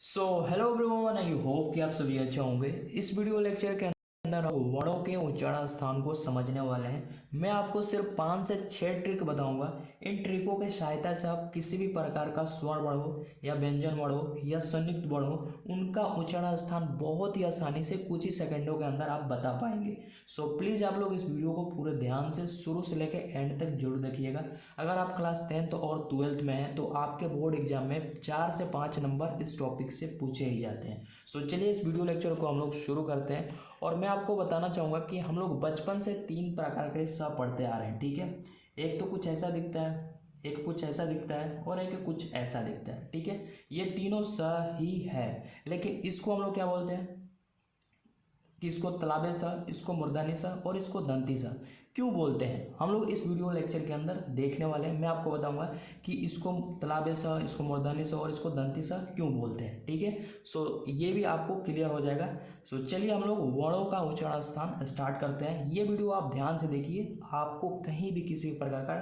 Hello everyone, I hope कि आप सभी अच्छे होंगे। इस वीडियो लेक्चर के अंदर हम वर्णों के उच्चारण स्थान को समझने वाले हैं। मैं आपको सिर्फ 5 से 6 ट्रिक बताऊंगा। इन ट्रिकों की सहायता से आप किसी भी प्रकार का स्वर्ण वर्ण हो या व्यंजन वर्ण हो या संयुक्त वर्ण हो, उनका उच्चारण स्थान बहुत ही आसानी से कुछ ही सेकंडों के अंदर आप बता पाएंगे। प्लीज़ आप लोग इस वीडियो को पूरे ध्यान से शुरू से लेकर एंड तक जरूर देखिएगा। अगर आप क्लास 10th और 12th में हैं तो आपके बोर्ड एग्जाम में 4 से 5 नंबर इस टॉपिक से पूछे ही जाते हैं। चलिए इस वीडियो लेक्चर को हम लोग शुरू करते हैं। और मैं आपको बताना चाहूँगा कि हम लोग बचपन से 3 प्रकार के स पढ़ते आ रहे हैं, ठीक है। एक तो कुछ ऐसा दिखता है, एक कुछ ऐसा दिखता है और एक कुछ ऐसा दिखता है, ठीक है। ये तीनों स ही है, लेकिन इसको हम लोग क्या बोलते हैं कि इसको तलाबे सा, इसको मुर्दानी सा और इसको दंती सा क्यों बोलते हैं, हम लोग इस वीडियो लेक्चर के अंदर देखने वाले हैं। मैं आपको बताऊंगा कि इसको तलाबे सा, इसको मुर्दानी सा और इसको दंती सा क्यों बोलते हैं, ठीक है। ये भी आपको क्लियर हो जाएगा। चलिए हम लोग वर्णों का उच्चारण स्थान स्टार्ट करते हैं। ये वीडियो आप ध्यान से देखिए, आपको कहीं भी किसी भी प्रकार का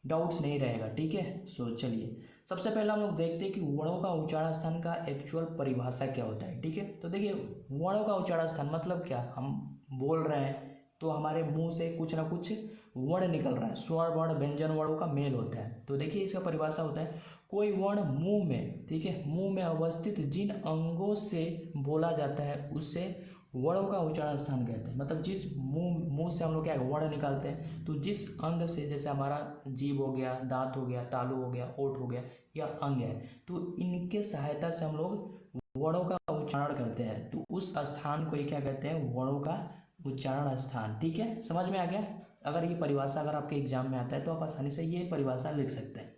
डाउट्स नहीं रहेगा, ठीक है। चलिए सबसे पहले हम लोग देखते हैं कि वर्णों का उच्चारण स्थान का एक्चुअल परिभाषा क्या होता है, ठीक है। तो देखिए वर्णों का उच्चारण स्थान मतलब क्या, हम बोल रहे हैं तो हमारे मुंह से कुछ ना कुछ वर्ण निकल रहा है, स्वर वर्ण व्यंजन वर्णों का मेल होता है। तो देखिए इसका परिभाषा होता है, कोई वर्ण मुंह में, ठीक है, मुंह में अवस्थित जिन अंगों से बोला जाता है उससे वर्णों का उच्चारण स्थान कहते हैं। मतलब जिस मुंह से हम लोग क्या वर्ण निकालते हैं, तो जिस अंग से, जैसे हमारा जीभ हो गया, दांत हो गया, तालु हो गया, ओठ हो गया, या अंग है, तो इनके सहायता से हम लोग वर्णों का उच्चारण करते हैं। तो उस स्थान को ये क्या कहते हैं, वर्णों का उच्चारण स्थान, ठीक है। समझ में आ गया। अगर ये परिभाषा अगर आपके एग्जाम में आता है तो आप आसानी से ये परिभाषा लिख सकते हैं।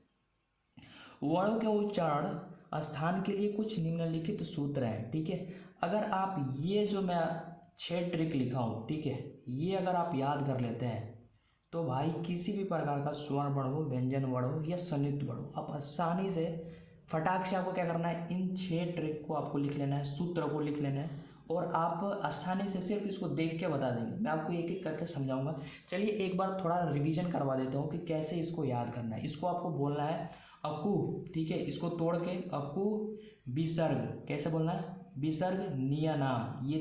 वर्णों के उच्चारण स्थान के लिए कुछ निम्नलिखित सूत्र हैं, ठीक है। अगर आप ये जो मैं 6 ट्रिक लिखा हूँ, ठीक है, ये अगर आप याद कर लेते हैं तो भाई किसी भी प्रकार का स्वर्ण वर्ण हो, व्यंजन वर्ण हो या संयुक्त वर्ण हो, आप आसानी से फटाक से आपको क्या करना है, इन 6 ट्रिक को आपको लिख लेना है, सूत्र को लिख लेना है और आप आसानी से सिर्फ इसको देख के बता देंगे। मैं आपको एक एक करके समझाऊंगा। चलिए एक बार थोड़ा रिवीजन करवा देता हूँ कि कैसे इसको याद करना है। इसको आपको बोलना है अकु, ठीक है, इसको तोड़ के अकु विसर्ग, कैसे बोलना है, विसर्ग निया नाम, ये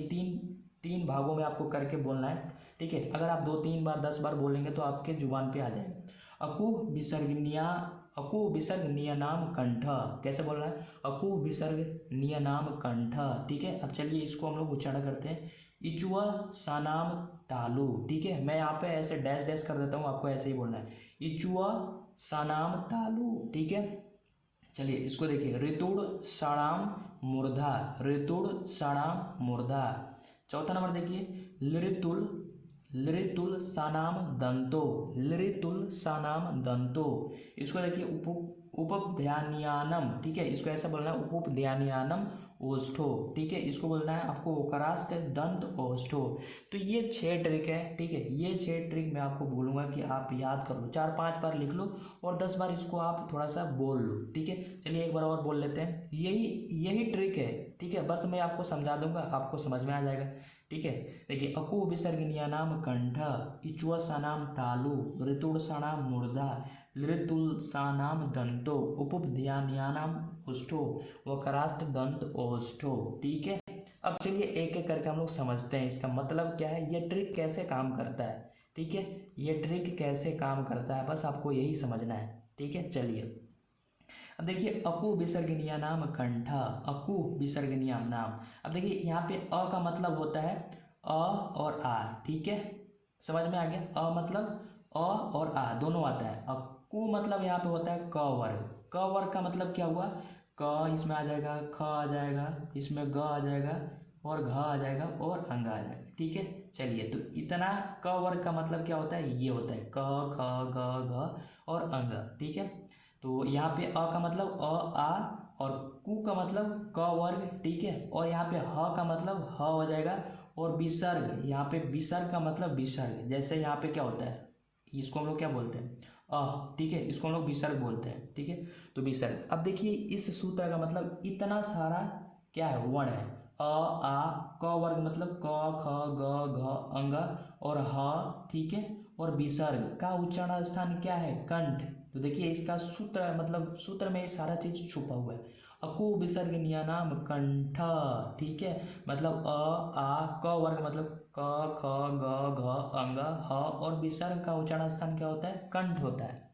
तीन भागों में आपको करके बोलना है, ठीक है। अगर आप 2-3 बार 10 बार बोलेंगे तो आपके जुबान पे आ जाएगा। अकु विसर्ग निया, अकु विसर्ग नियनाम कंठ, कैसे बोलना है, अकु विसर्ग नियनाम कंठ, ठीक है। अब चलिए इसको हम लोग उच्चारण करते हैं, इचुआ सानाम तालु, ठीक है। मैं यहाँ पे ऐसे डैश डैश कर देता हूँ, आपको ऐसे ही बोलना है, इचुआ सानाम तालु, ठीक है। चलिए इसको देखिए, ऋतुड़ साणाम मूर्धा, ऋतुड़ साणाम मूर्धा। चौथा नंबर देखिए, लृतुल, लृतुल सानाम दंतो, लृतुल सानाम दंतो। इसको देखिए उपध्यानियानम, ठीक है, इसको ऐसा बोलना है, उपध्यानियानम ओष्ठो, ठीक है। इसको बोलना है आपको ओकरास्त दंत ओष्ठो। तो ये 6 ट्रिक है, ठीक है। ये 6 ट्रिक मैं आपको बोलूँगा कि आप याद कर लो, 4-5 बार लिख लो और 10 बार इसको आप थोड़ा सा बोल लो, ठीक है। चलिए एक बार और बोल लेते हैं, यही ट्रिक है, ठीक है। बस मैं आपको समझा दूंगा, आपको समझ में आ जाएगा, ठीक है। देखिए अकु विसर्गनिया नाम कंठ, इचुआ सानाम तालु, ऋतुड़ सानाम मूर्धा, लृतुल सानाम दंतो, उपध्यानियानाम ओष्ठो, वकरास्त दंत ओष्ठो, ठीक है। अब चलिए एक एक करके हम लोग समझते हैं इसका मतलब क्या है, ये ट्रिक कैसे काम करता है, ठीक है। ये ट्रिक कैसे काम करता है, बस आपको यही समझना है, ठीक है। चलिए अब देखिए, अकु विसर्गनिया नाम कंठ, अकु विसर्गनिया नाम। अब देखिए यहाँ पे अ का मतलब होता है अ और आ, ठीक है, समझ में आ गया। अ मतलब अ और आ दोनों आता है। अकु मतलब यहाँ पे होता है क वर्ग, क वर्ग का मतलब क्या हुआ, क इसमें आ जाएगा, ख आ जाएगा, इसमें ग आ जाएगा और घ आ जाएगा और अंग आ जाएगा, ठीक है। चलिए तो इतना क वर्ग का मतलब क्या होता है, ये होता है क ख ग घ और अंग, ठीक है। तो यहाँ पे अ का मतलब अ आ और कु का मतलब क वर्ग, ठीक है। और यहाँ पे ह का मतलब ह हो जाएगा और विसर्ग, यहाँ पे विसर्ग का मतलब विसर्ग, जैसे यहाँ पे क्या होता है, इसको हम लोग क्या बोलते हैं, ठीक है, इसको हम लोग विसर्ग बोलते हैं, ठीक है। तो विसर्ग। अब देखिए इस सूत्र का मतलब इतना सारा क्या है, वर्ण है, अ आ क वर्ग मतलब क ख ग घ अंग और ह, ठीक है। और विसर्ग का उच्चारण स्थान क्या है, कंठ। तो देखिए इसका सूत्र मतलब सूत्र में ये सारा चीज छुपा हुआ है। अकु विसर्ग नियनाम कंठ, ठीक है। मतलब अ आ क वर्ग मतलब क ख ग घ अंग ह, और विसर्ग का उच्चारण स्थान क्या होता है? कंठ होता है।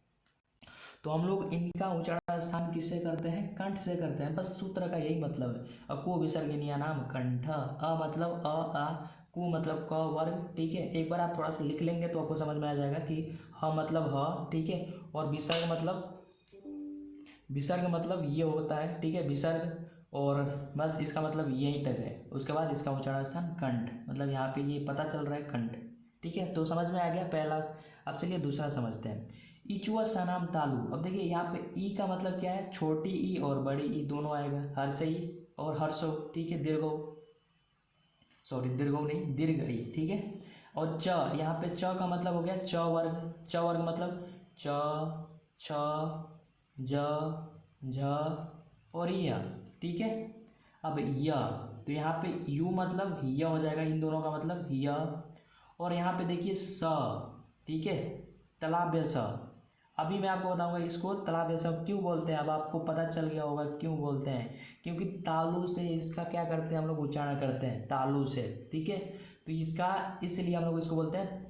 तो हम लोग इनका उच्चारण स्थान किससे करते हैं? कंठ से करते हैं। बस सूत्र का यही मतलब है। अको विसर्गनीय नाम कंठ, अ मतलब अ आ, कु मतलब क वर्ग, ठीक है। एक बार आप थोड़ा सा लिख लेंगे तो आपको समझ में आ जाएगा कि ह मतलब ह, ठीक है, और विसर्ग मतलब ये होता है, ठीक है, विसर्ग, और बस इसका मतलब यहीं तक है। उसके बाद इसका उच्चारण स्थान कंठ, मतलब यहाँ पे ये पता चल रहा है कंठ, ठीक है। तो समझ में आ गया पहला। अब चलिए दूसरा समझते हैं। इचुआ सनाम तालु। अब देखिए यहाँ पे ई का मतलब क्या है? छोटी ई और बड़ी ई दोनों आएगा, हर्ष ई और हर्षो, ठीक है, दीर्घो, सॉरी दीर्घो नहीं, दीर्घ ई, ठीक है। और च, यहाँ पे च का मतलब हो गया च वर्ग, च वर्ग मतलब च छ ज झ और य, ठीक है। अब य, तो यहाँ पे यू मतलब य हो जाएगा, इन दोनों का मतलब य। और यहाँ पे देखिए स, ठीक है, तालव्य स। अभी मैं आपको बताऊंगा इसको तालव्य स क्यों बोलते हैं। अब आपको पता चल गया होगा क्यों बोलते हैं, क्योंकि तालु से इसका क्या करते हैं हम लोग? उच्चारण करते हैं तालु से, ठीक है। तो इसका इसलिए हम लोग इसको बोलते हैं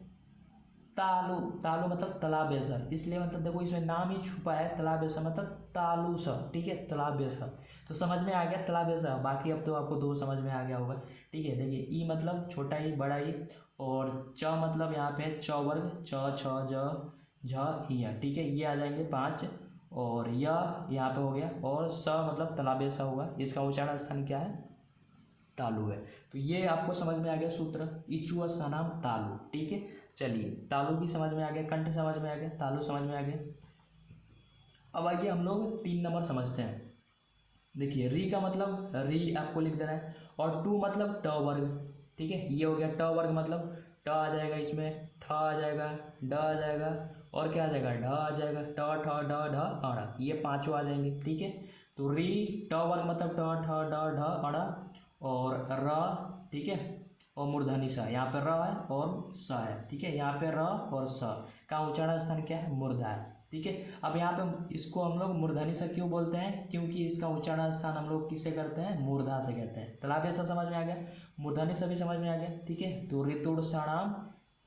तालु। तालु मतलब तालव्य स, इसलिए मतलब देखो इसमें नाम ही छुपा है, तालव्य स मतलब तालु स, ठीक है, तालव्य स। तो समझ में आ गया तालव्य स। बाकी अब तो आपको दो समझ में आ गया होगा, ठीक है। देखिए ई मतलब छोटा ई बड़ा ई, और च मतलब यहाँ पे च वर्ग च छ ज झ इ, ठीक है, ये आ जाएंगे पाँच। और यह यहाँ पे हो गया, और स मतलब तालव्य स होगा, इसका उच्चारण स्थान क्या है? तालु है। तो ये आपको समझ में आ गया सूत्र, इचुआ सनाम तालु, ठीक है। चलिए तालु भी समझ में आ गया, कंठ समझ में आ गया, तालु समझ में आ गया। अब आइए हम लोग 3 नंबर समझते हैं। देखिए री का मतलब री आपको लिख देना है, और टू मतलब ट वर्ग, ठीक है, ये हो गया ट वर्ग मतलब ट आ जाएगा, इसमें ठ आ जाएगा, ड आ जाएगा, और क्या आ जाएगा? ढ आ जाएगा, ट ठ ड ढ अड़, ये पांचों आ जाएंगे, ठीक है। तो री ट वर्ग मतलब ट ठ ड ढ अड़, और र, ठीक है, और मूर्धनी स, यहाँ पे र है और स है, ठीक है। यहाँ पे र और स का उच्चारण स्थान क्या है? मूर्धा है, ठीक है। अब यहाँ पे इसको हम लोग मूर्धनी सा क्यों बोलते हैं? क्योंकि इसका उच्चारण स्थान हम लोग किससे करते हैं? मूर्धा से कहते हैं। तालव्य सा समझ में आ गया, मूर्धनी सा भी समझ में आ गया, ठीक है। तो ऋतुड़ सणाम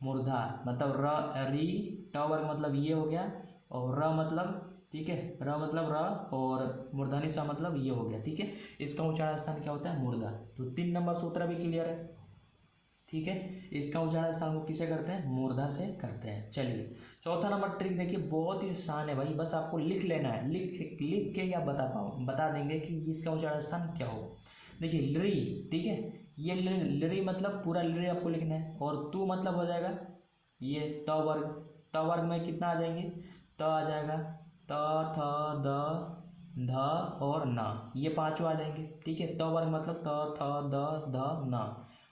मूर्धा मतलब र री, ट वर्ग मतलब ये हो गया, और र मतलब, ठीक है, र मतलब र, और मूर्धनी सा मतलब ये हो गया, ठीक है। इसका उच्चारण स्थान क्या होता है? मूर्धा। तो 3 नंबर सूत्र भी क्लियर है, ठीक है। इसका उच्चारण स्थान को किसे करते हैं? मूर्धा से करते हैं। चलिए चौथा नंबर ट्रिक देखिए, बहुत ही आसान है भाई, बस आपको लिख लेना है, लिख लिख के या बता देंगे कि इसका उच्चारण स्थान क्या हो। देखिए लरी, ठीक है, ये लरी मतलब पूरा लरी आपको लिखना है, और तू मतलब हो जाएगा ये त वर्ग, त वर्ग में कितना आ जाएंगे? त आ जाएगा, त थ द ध और न, ये पांचों आ जाएंगे, ठीक है। त वर्ग मतलब त थ द ध न,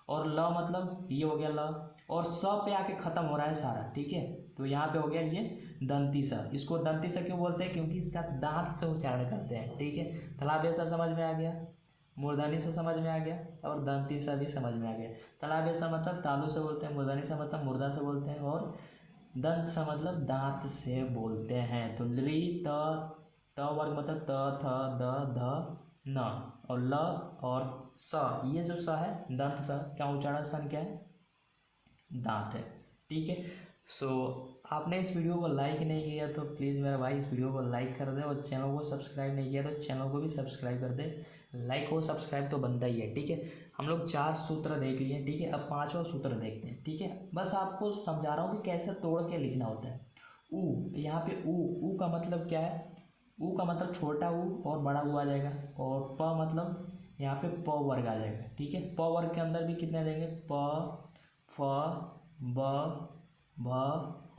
और ल मतलब ये हो गया ल, और स पे आके खत्म हो रहा है सारा, ठीक है। तो यहाँ पे हो गया ये दंती सा। इसको दंती सा क्यों बोलते हैं? क्योंकि इसका दांत से उच्चारण करते हैं, ठीक है। तालव्य सा समझ में आ गया, मूर्धनी सा समझ में आ गया, और दंती सा भी समझ में आ गया। तालव्य सा मतलब तालु से बोलते हैं, मूर्धनी सा मतलब मुर्दा से बोलते हैं, और दंत सा मतलब दांत से बोलते हैं। तो लि त वर्ग मतलब त थ द ध न, और ल और स, ये जो स है दंत स का उच्चारण स्थान क्या है? दांत है, ठीक है। सो आपने इस वीडियो को लाइक नहीं किया तो प्लीज़ मेरा भाई इस वीडियो को लाइक कर दे, और चैनल को सब्सक्राइब नहीं किया तो चैनल को भी सब्सक्राइब कर दे। लाइक और सब्सक्राइब तो बनता ही है, ठीक है। हम लोग 4 सूत्र देख लिए, ठीक है। अब 5वां सूत्र देखते हैं, ठीक है। बस आपको समझा रहा हूँ कि कैसे तोड़ के लिखना होता है। ऊ, यहाँ पे ऊ का मतलब क्या है? ऊ का मतलब छोटा ऊ और बड़ा ऊ आ जाएगा, और प मतलब यहाँ पे प वर्ग आ जाएगा, ठीक है। प वर्ग के अंदर भी कितने आ जाएंगे? प फ ब भ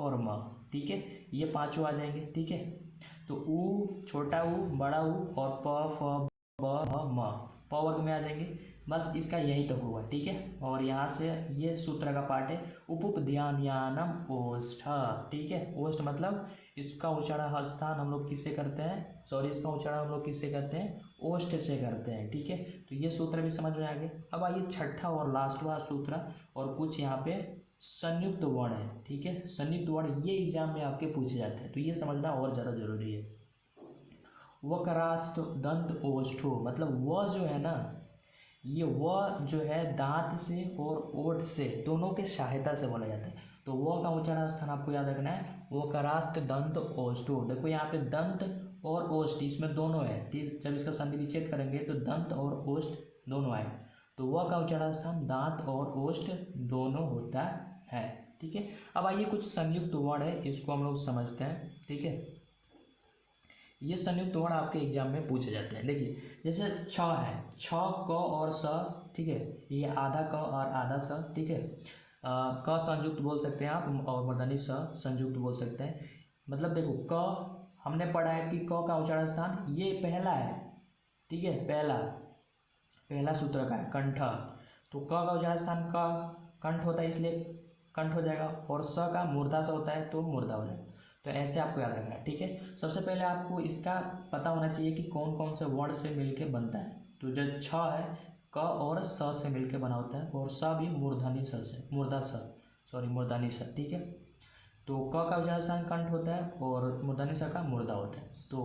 और म, ठीक है, ये पांचों आ जाएंगे, ठीक है। तो ऊ, छोटा ऊ, बड़ा ऊ, और प फ ब भ म प वर्ग में आ जाएंगे। बस इसका यही तक हुआ, ठीक है। और यहाँ से ये सूत्र का पार्ट है, उपुप ध्यानम ओष्ठ, ठीक है। ओष्ठ मतलब इसका उच्चारण स्थान हम लोग किससे करते हैं? सॉरी, इसका उच्चारण हम लोग किससे करते हैं? ओष्ठ से करते हैं, ठीक है। तो ये सूत्र भी समझ में आ गया। अब आइए छठा और लास्टवा सूत्र, और कुछ यहाँ पे संयुक्त वर्ण है, ठीक है। संयुक्त वर्ण ये एग्जाम में आपके पूछे जाते हैं, तो ये समझना और ज़्यादा जरूरी है। वक्रास्त दंत ओष्ठो, मतलब वह जो है ना, ये वह जो है दांत से और ओठ से दोनों के सहायता से बोला जाता है। तो वह का उच्चारण स्थान आपको याद रखना है, वक्रास्त दंत ओष्ठो। देखो यहाँ पे दंत और ओष्ठ इसमें दोनों है, ठीक। जब इसका संधि विच्छेद करेंगे तो दंत और ओष्ठ दोनों आए, तो वह का उच्चारण स्थान दांत और ओष्ठ दोनों होता है, ठीक है। अब आइए कुछ संयुक्त वर्ण है, इसको हम लोग समझते हैं, ठीक है। ये संयुक्त वर्ण आपके एग्जाम में पूछे जाते हैं। देखिए जैसे छ है, छ क और स, ठीक है, ये आधा क और आधा स, ठीक है। क संयुक्त बोल सकते हैं आप और मूर्धनी स संयुक्त बोल सकते हैं। मतलब देखो क हमने पढ़ा है कि क का उच्चारण स्थान ये पहला है, ठीक है, पहला सूत्र का है कंठ, तो क का उच्चारण स्थान का कंठ होता है इसलिए कंठ हो जाएगा, और स का मूर्धा सा होता है तो मूर्धा हो जाएगा। तो ऐसे आपको याद रखना है, ठीक है। सबसे पहले आपको इसका पता होना चाहिए कि कौन कौन से वर्ण से मिलके बनता है। तो जो छ है क और स से मिलके बना होता है, और स भी मूर्धनी स से, मूर्धनी स, ठीक है। तो क का उच्चारण स्थान कंठ होता है और मूर्धनी स का मूर्धा होता है। तो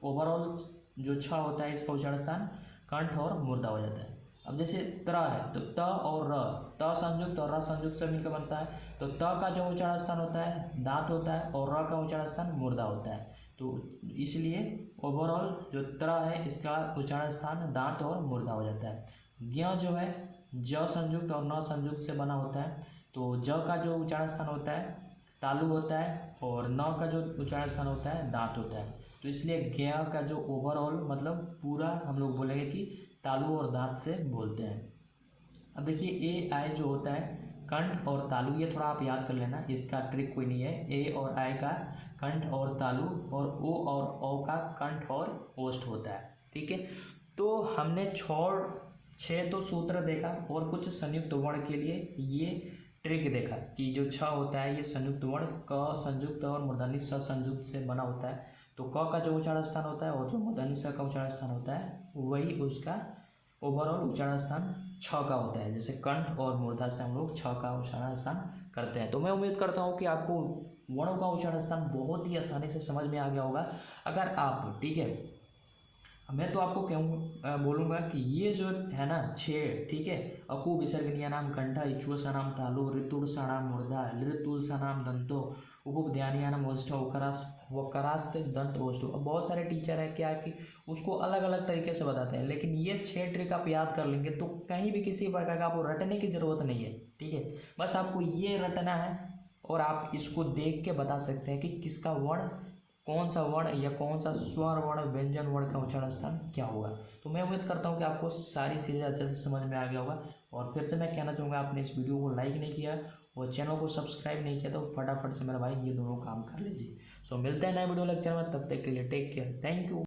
ओवरऑल जो छ होता है इसका उच्चारण स्थान कंठ और मूर्धा हो जाता है। अब जैसे त्र है, तो त और र, त संयुक्त और र संयुक्त से मिलकर बनता है। तो त का जो उच्चारण स्थान होता है दांत होता है, और र का उच्चारण स्थान मूर्धा होता है। तो इसलिए ओवरऑल जो त्र है इसका उच्चारण स्थान दांत और मूर्धा हो जाता है। ज्ञ जो है ज संयुक्त और न संयुक्त से बना होता है। तो ज का जो उच्चारण स्थान होता है तालु होता है, और न का जो उच्चारण स्थान होता है दांत होता है। तो इसलिए ज्ञ का जो ओवरऑल मतलब पूरा हम लोग बोलेंगे कि तालु और दांत से बोलते हैं। अब देखिए ए आई जो होता है कंठ और तालु, ये थोड़ा आप याद कर लेना, इसका ट्रिक कोई नहीं है। ए और आई का कंठ और तालु, और ओ और औ का कंठ और ओष्ठ होता है, ठीक है। तो हमने छः तो सूत्र देखा और कुछ संयुक्त वर्ण के लिए ये ट्रिक देखा कि जो छ होता है ये संयुक्त वर्ण क संयुक्त और मूर्धनी स संयुक्त से बना होता है। तो क का जो उच्चारण स्थान होता है और जो मूर्धनी स का उच्चारण स्थान होता है वही उसका ओवरऑल उच्चारण स्थान छ का होता है। जैसे कंठ और मूर्धा से हम लोग छ का उच्चारण स्थान करते हैं। तो मैं उम्मीद करता हूँ कि आपको वर्णों का उच्चारण स्थान बहुत ही आसानी से समझ में आ गया होगा। अगर आप, ठीक है, मैं तो आपको बोलूँगा कि ये जो है ना छः, ठीक है, अकु विसर्गनीय नाम कंठा, इच्वु सा नाम तालु, ऋतुर सा नाम मूर्धा, लृतुल सा नाम दंतो, उपध्यानिया नाम ओष्ठ, वक्रास्त दंत ओष्ठ। अब बहुत सारे टीचर है क्या कि उसको अलग अलग तरीके से बताते हैं, लेकिन ये 6 ट्रिक आप याद कर लेंगे तो कहीं भी किसी प्रकार का आपको रटने की ज़रूरत नहीं है, ठीक है। बस आपको ये रटना है और आप इसको देख के बता सकते हैं कि किसका वर्ण, कौन सा वर्ण या कौन सा स्वर वर्ण व्यंजन वर्ण का उच्चारण स्थान क्या होगा। तो मैं उम्मीद करता हूँ कि आपको सारी चीज़ें अच्छे से समझ में आ गया होगा। और फिर से मैं कहना चाहूँगा, आपने इस वीडियो को लाइक नहीं किया और चैनल को सब्सक्राइब नहीं किया तो फटाफट से मेरा भाई ये दोनों काम कर लीजिए। सो मिलते हैं नए वीडियो लेक्चर में, तब तक के लिए टेक केयर, थैंक यू।